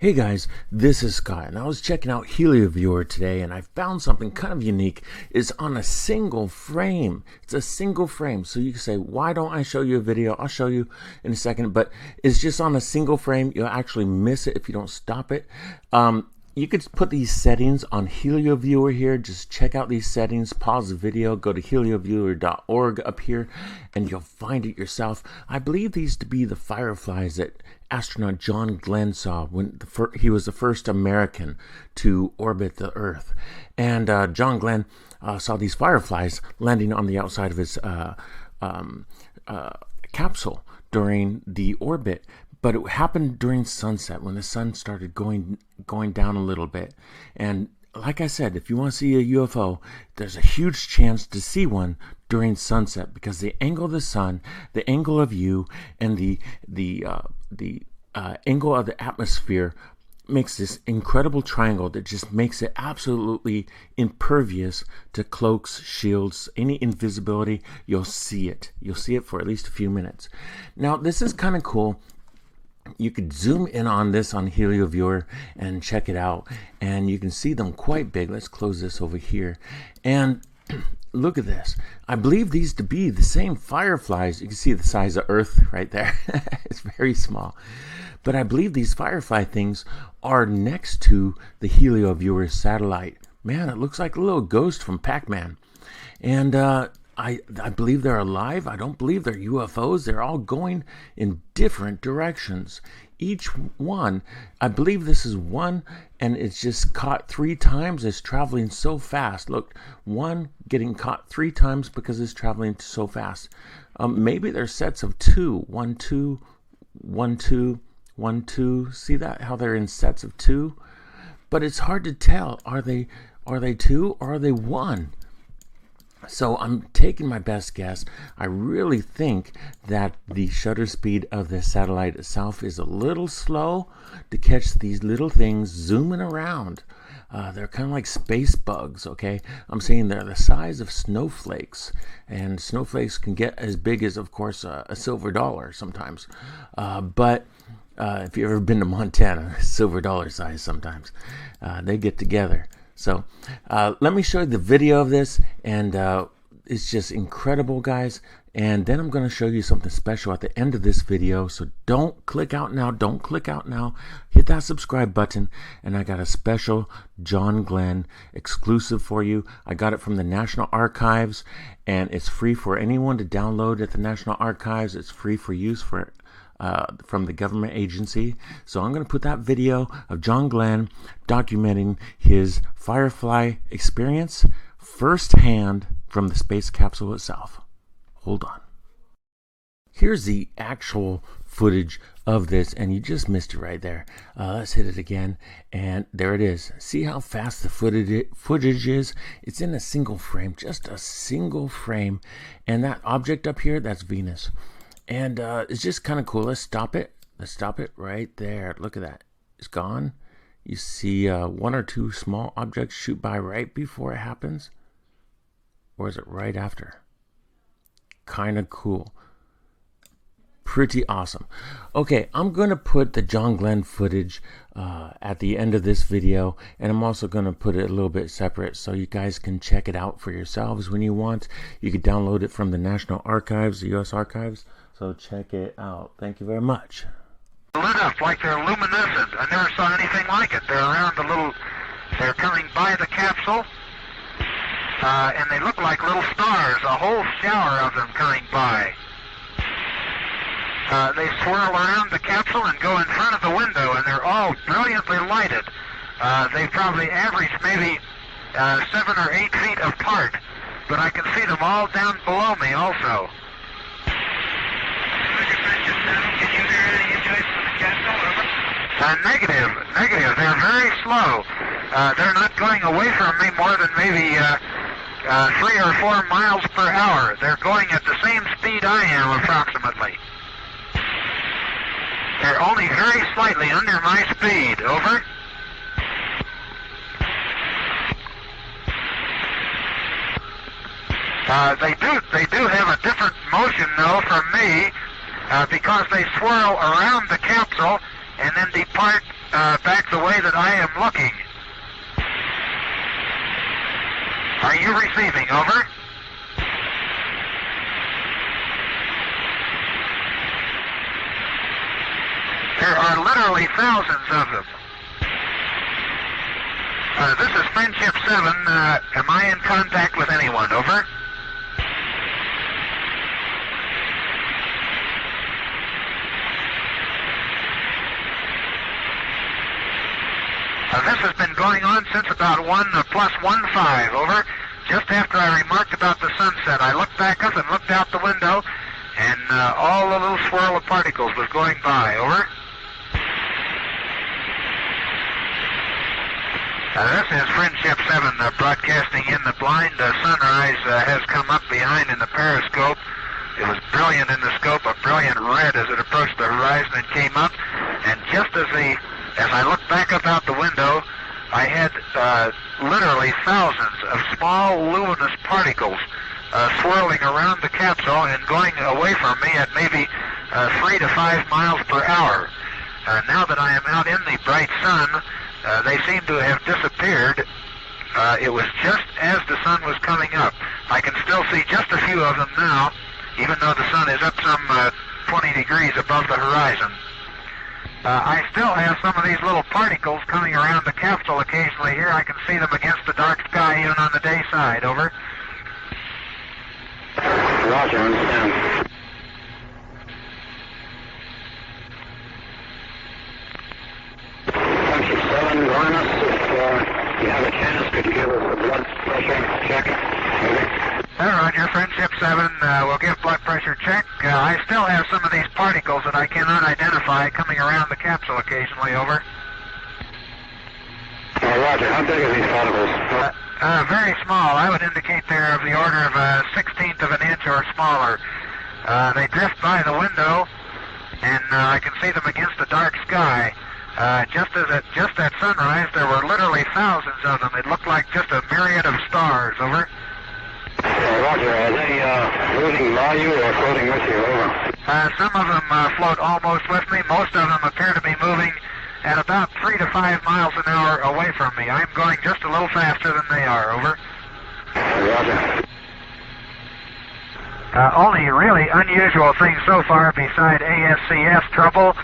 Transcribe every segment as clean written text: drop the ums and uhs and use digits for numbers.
Hey guys, this is Scott, and I was checking out HelioViewer today, and I found something kind of unique. It's on a single frame. It's a single frame, so you can say, why don't I show you a video? I'll show you in a second, but it's just on a single frame. You'll actually miss it if you don't stop it. You could put these settings on HelioViewer here. Just check out these settings, pause the video, go to helioviewer.org up here, and you'll find it yourself. I believe these to be the Fireflies that astronaut John Glen saw when he was the first American to orbit the Earth. And John Glen saw these Fireflies landing on the outside of his capsule during the orbit. But it happened during sunset when the sun started going down a little bit. And like I said, if you want to see a UFO, there's a huge chance to see one during sunset because the angle of the sun, the angle of you, and the angle of the atmosphere makes this incredible triangle that just makes it absolutely impervious to cloaks, shields, any invisibility. You'll see it. You'll see it for at least a few minutes. Now, this is kind of cool. You could zoom in on this on HelioViewer and check it out, and you can see them quite big. Let's close this over here, and look at this. I believe these to be the same Fireflies. You can see the size of Earth right there. It's very small, but I believe these Firefly things are next to the HelioViewer satellite. Man, it looks like a little ghost from Pac-Man, and I believe they're alive. I don't believe they're UFOs. They're all going in different directions. Each one, I believe this is one, and it's just caught 3 times. It's traveling so fast. Look, one getting caught 3 times because it's traveling so fast. Maybe they're sets of 2. 1, 2, 1, 2, 1, 2. See that? How they're in sets of 2? But it's hard to tell. Are they 2 or are they 1? So I'm taking my best guess. I really think that the shutter speed of the satellite itself is a little slow to catch these little things zooming around. They're kind of like space bugs, okay? I'm saying they're the size of snowflakes, and snowflakes can get as big as, of course, a silver dollar sometimes. But if you've ever been to Montana, silver dollar size sometimes, they get together. So let me show you the video of this, and it's just incredible, guys. And then I'm going to show you something special at the end of this video. So don't click out now. Don't click out now. Hit that subscribe button. And I got a special John Glen exclusive for you. I got it from the National Archives, and it's free for anyone to download at the National Archives. It's free for use from the government agency. So I'm going to put that video of John Glen documenting his Firefly experience firsthand from the space capsule itself. Hold on. Here's the actual footage of this, and you just missed it right there. Let's hit it again, and there it is. See how fast the footage is? It's in a single frame, just a single frame. And that object up here, that's Venus. And it's just kind of cool. Let's stop it. Let's stop it right there. Look at that. It's gone. You see 1 or 2 small objects shoot by right before it happens. Or is it right after? Kind of cool. Pretty awesome. Okay, I'm going to put the John Glen footage at the end of this video, and I'm also going to put it a little bit separate so you guys can check it out for yourselves when you want. You can download it from the National Archives, the U.S. Archives. So check it out. Thank you very much. Lit up like they're luminescent. I never saw anything like it. They're coming by the capsule, and they look like little stars, a whole shower of them coming by. They swirl around the capsule and go in front of the window, and they're all brilliantly lighted. They probably average maybe 7 or 8 feet apart, but I can see them all down below me also. Negative. They're very slow. They're not going away from me more than maybe 3 or 4 miles per hour. They're going at the same speed I am, approximately. They're only very slightly under my speed. Over. They do have a different motion, though, from me, because they swirl around the capsule and then depart back the way that I am looking. Are you receiving? Over. There are literally thousands of them. This is Friendship 7. Am I in contact with anyone? Over. This has been going on since about 1+15, over. Just after I remarked about the sunset, I looked back up and looked out the window, and all the little swirl of particles was going by, over. This is Friendship 7 broadcasting in the blind. Sunrise has come up behind in the periscope. It was brilliant in the scope, a brilliant red as it approached the horizon and came up. And just as I looked back up out the window, I had literally thousands of small luminous particles swirling around the capsule and going away from me at maybe 3 to 5 miles per hour. Now that I am out in the bright sun, they seem to have disappeared. It was just as the sun was coming up. I can still see just a few of them now, even though the sun is up some 20 degrees above the horizon. I still have some of these little particles coming around the capsule occasionally here. I can see them against the dark sky even on the day side, over. Roger, understand. Friendship 7, join us. If you have a chance, could you give us a blood pressure check? Over. Roger, Friendship 7, we'll give blood pressure check. I still have some of these particles that I cannot identify coming around the capsule occasionally, over. Roger, how big are these particles? Very small. I would indicate they're of the order of a 1/16 of an inch or smaller. They drift by the window, and I can see them against the dark sky. Just at sunrise, there were literally thousands of them. It looked like just a myriad of stars, over. Roger, are they floating by you or floating with you? Over. Some of them float almost with me. Most of them appear to be moving at about 3 to 5 miles an hour away from me. I'm going just a little faster than they are, over. Roger. Only really unusual things so far beside ASCS trouble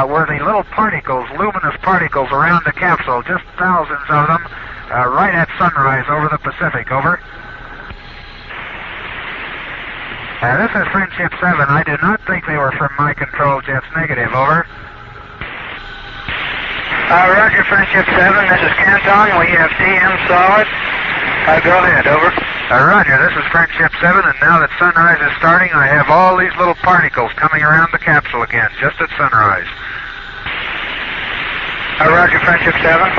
were the little particles, luminous particles around the capsule, just thousands of them, right at sunrise over the Pacific, over. This is Friendship 7. I do not think they were from my control jets, negative, over. Roger, Friendship 7, this is Canton. We have TM solid. Go ahead, over. Roger, this is Friendship 7, and now that sunrise is starting, I have all these little particles coming around the capsule again, just at sunrise. Roger, Friendship 7.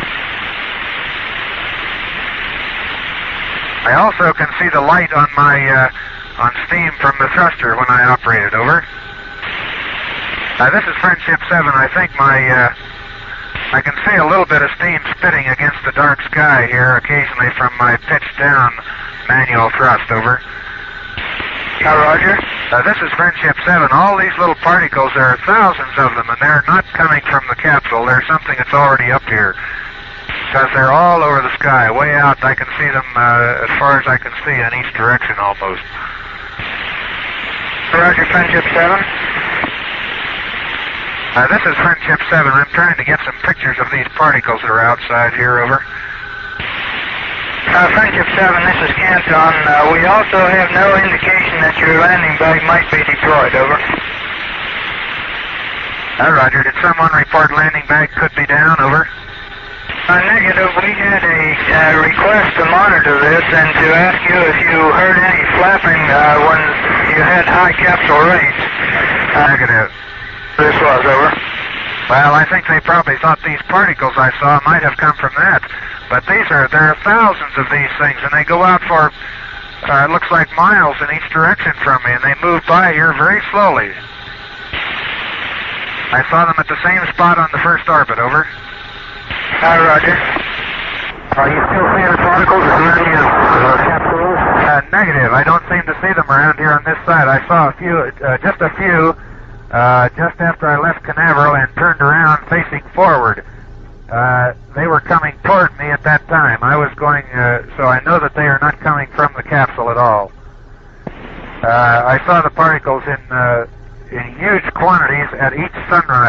I also can see the light on my on steam from the thruster when I operate it, over. This is Friendship 7. I think I can see a little bit of steam spitting against the dark sky here occasionally from my pitched down manual thrust, over. Roger. This is Friendship 7. All these little particles, there are thousands of them, and they're not coming from the capsule. They're something that's already up here. Because they're all over the sky. Way out, I can see them as far as I can see in each direction almost. Roger, Friendship 7. This is Friendship 7. I'm trying to get some pictures of these particles that are outside here, over. Friendship 7, this is Canton. We also have no indication that your landing bag might be deployed, over. Roger. Did someone report landing bag could be down, over? Negative. We had a request to monitor this and to ask you if you heard any flapping when you had high capsule rates. Negative. This was, over. Well, I think they probably thought these particles I saw might have come from that. But there are thousands of these things, and they go out for, it looks like miles in each direction from me, and they move by here very slowly. I saw them at the same spot on the first orbit, over. Roger. Are you still seeing the particles around your capsule? Negative. I don't seem to see them around here on this side. I saw just a few, just after I left Canaveral and turned around facing forward. They were coming toward me at that time. I was going, so I know that they are not coming from the capsule at all. I saw the particles in huge quantities at each sunrise.